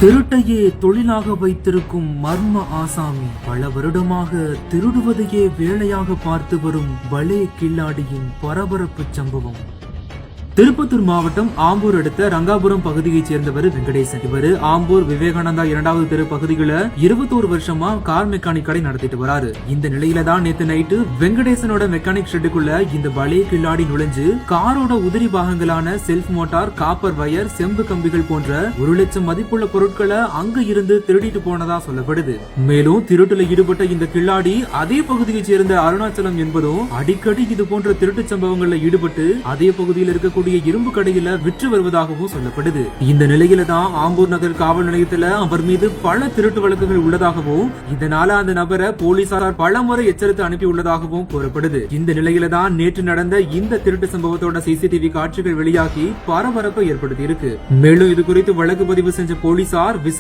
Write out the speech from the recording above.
திருட்டையே தொழிலாக வைத்திருக்கும் மர்ம ஆசாமி பல வருடமாக திருடுவதையே வேலையாக பார்த்து வரும் பலே கில்லாடியின் பரபரப்பு சம்பவம். திருப்பத்தூர் மாவட்டம் ஆம்பூர் அடுத்த ரங்காபுரம் பகுதியைச் சேர்ந்தவர் வெங்கடேசன். இவர் ஆம்பூர் விவேகானந்தா 2வது தெரு பகுதிகளை 21 வருஷமா கார் மெக்கானிக் கடை நடத்திட்டு வராரு. இந்த நிலையில தான் நேத்து நைட்டு வெங்கடேசனோட மெக்கானிக் ஷெட்டுக்குள்ள இந்த பலே கில்லாடி நுழைஞ்சு காரோட உதிரி பாகங்களான செல்ஃப் மோட்டார், காப்பர் வயர், செம்பு கம்பிகள் போன்ற 1 லட்சம் மதிப்புள்ள பொருட்களை அங்க இருந்து திருடிட்டு போனதா சொல்லப்படுது. மேலும் திருட்டுல ஈடுபட்ட இந்த கில்லாடி அதே பகுதியைச் சேர்ந்த அருணாச்சலம் என்பதும் அடிக்கடி இது போன்ற திருட்டு சம்பவங்கள்ல ஈடுபட்டு அதே பகுதியில் இருக்க இரும்பு கடையில விற்று வருவதாகவும் சொல்லப்படுது. இந்த நிலையில தான் ஆம்பூர் நகர் காவல் நிலையத்துல அவர் மீது பல திருட்டு வழக்குகள் உள்ளதாகவும் இதனால அந்த நபரை போலீசார் பல முறை எச்சரித்து அனுப்பி உள்ளதாகவும் கூறப்படுது. இந்த நிலையில தான் நேற்று நடந்த இந்த திருட்டு சம்பவத்தோட சிசிடிவி காட்சிகள் வெளியாகி பரபரப்பை ஏற்படுத்தி இருக்கு. மேலும் இது குறித்து வழக்கு பதிவு செஞ்ச போலீசார்